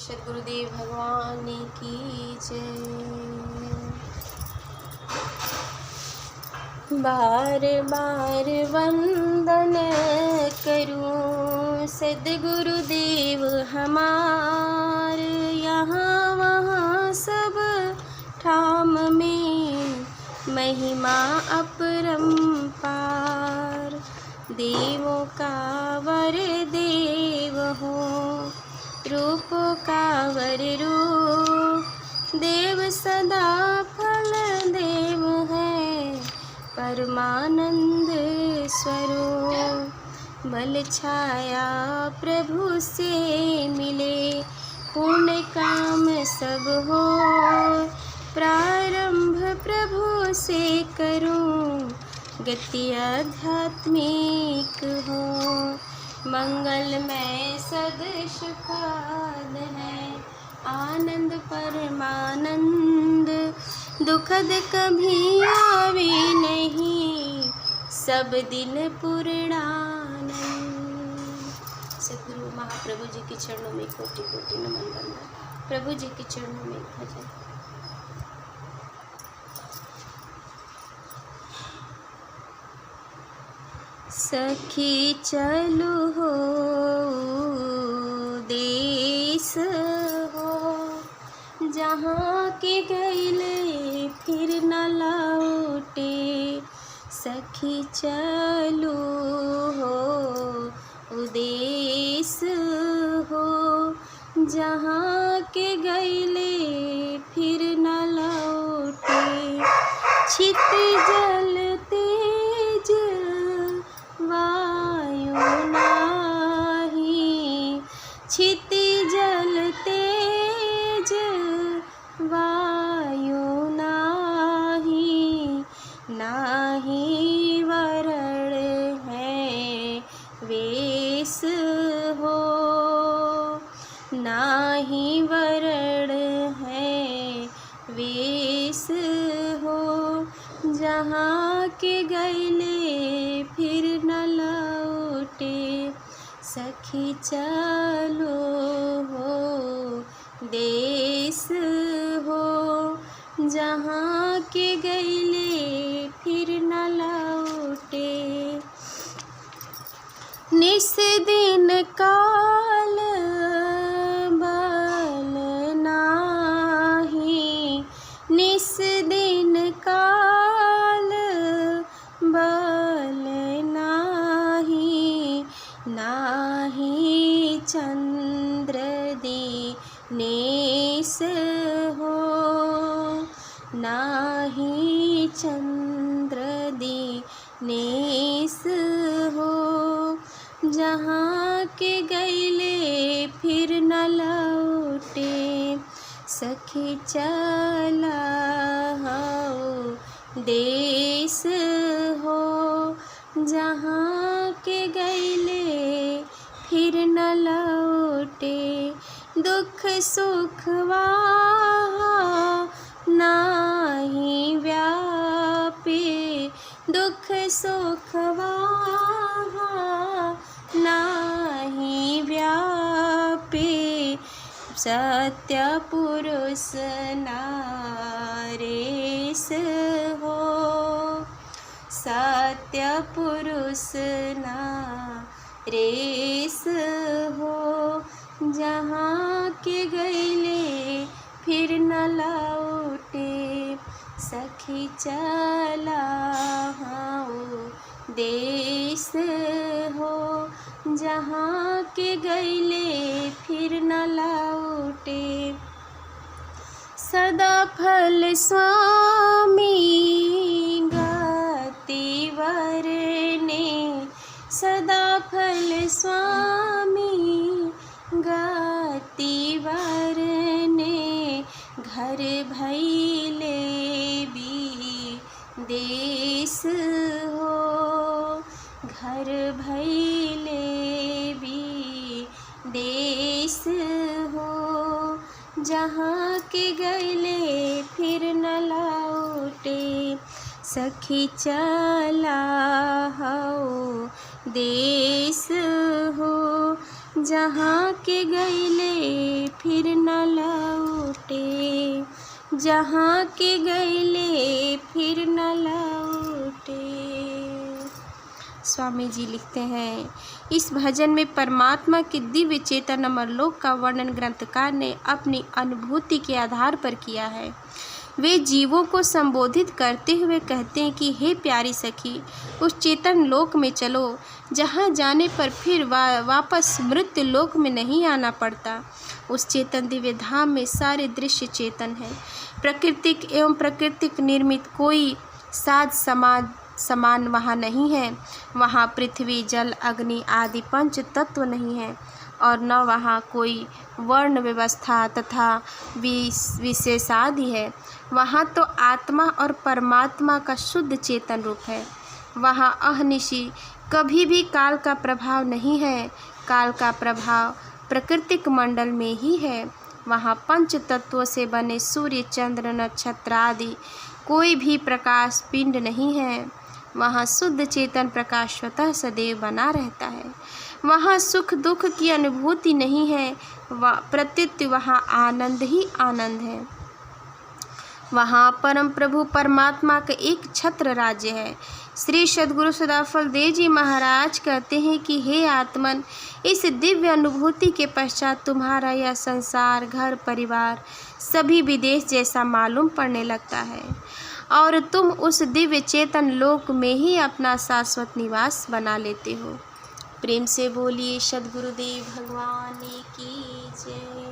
सद्गुरुदेव भगवान की जय। बार बार वंदन करूं सद्गुरुदेव हमार, यहाँ वहाँ सब ठाम में महिमा अपरंपार। देवों का वर देव हो, रूप का वर रूप, देव सदा फल देव है, परमानंद स्वरूप। बल छाया प्रभु से मिले, पुण्य काम सब हो, प्रारंभ प्रभु से करूं, गति आध्यात्मिक हो। मंगलमय सदृश पाद है, आनंद परमानंद, दुखद कभी आवे नहीं, सब दिन पूर्णानंद। सद्गुरु महाप्रभु जी के चरणों में कोटि कोटि नमन बंदन, प्रभु जी के चरणों में भजन। सखी चलो हो देश हो, जहाँ के गईले फिर न लौटे। सखी चलो हो उदेश हो, जहाँ के गईले फिर न लौटे। छित जल तेज वायु नाही, छित जल तेज वायु नाही, नाही वरण है वेश हो, नाही वरण है वेश हो, जहाँ के गईले फिर न लौटे। सखी चलो हो देश हो, जहाँ के गईले फिर न लौटे। निस दिन काल बल नाही, निस दिन काल बल नाही, नाही चंद्र दीनेश हो, नाही चंद्र दीनेश हो, जहाँ के गईले फिर न लौटे। सखी चला हो देश हो, जहाँ के गईले फिर न लौटे। दुख सुख वहाँ नाही व्यापे, दुख सुख वहाँ नाही व्यापे। सत्य पुरुष नारेश हो, सत्य पुरुष नारेश हो, जहाँ के गईले फिर न लौटे। सखी चला हो देश हो, जहाँ के गईले फिर न लौटे। सदा फल स्वामी गति वरने, सदा फल स्वामी गति वरने, घर भैले भी देश हो, घर भैले भी देश हो, जहाँ के गईले फिर न लौटे। सखी चला हो देश हो, जहाँ के गईले फिर जहाँ के गईले फिर न लौटे। स्वामी जी लिखते हैं, इस भजन में परमात्मा के दिव्य चेतन अमरलोक का वर्णन ग्रंथकार ने अपनी अनुभूति के आधार पर किया है। वे जीवों को संबोधित करते हुए कहते हैं कि हे प्यारी सखी, उस चेतन लोक में चलो जहाँ जाने पर फिर वापस मृत्यु लोक में नहीं आना पड़ता। उस चेतन दिव्य धाम में सारे दृश्य चेतन हैं। प्राकृतिक एवं प्राकृतिक निर्मित कोई साज समान वहाँ नहीं है। वहाँ पृथ्वी, जल, अग्नि आदि पंच तत्व नहीं है और न वहाँ कोई वर्ण व्यवस्था तथा विशेषादि है। वहाँ तो आत्मा और परमात्मा का शुद्ध चेतन रूप है। वहाँ अहनिशि कभी भी काल का प्रभाव नहीं है। काल का प्रभाव प्राकृतिक मंडल में ही है। वहाँ पंच तत्वों से बने सूर्य, चंद्र, नक्षत्र आदि कोई भी प्रकाश पिंड नहीं है। वहाँ शुद्ध चेतन प्रकाश स्वतः सदैव बना रहता है। वहाँ सुख दुख की अनुभूति नहीं है। प्रत्युत वहाँ आनंद ही आनंद है। वहाँ परम प्रभु परमात्मा का एक छत्र राज्य है। श्री सद्गुरु सदाफल देव जी महाराज कहते हैं कि हे आत्मन, इस दिव्य अनुभूति के पश्चात तुम्हारा यह संसार, घर परिवार सभी विदेश जैसा मालूम पड़ने लगता है और तुम उस दिव्य चेतन लोक में ही अपना शाश्वत निवास बना लेते हो। प्रेम से बोलिए सद्गुरुदेव भगवान की जय।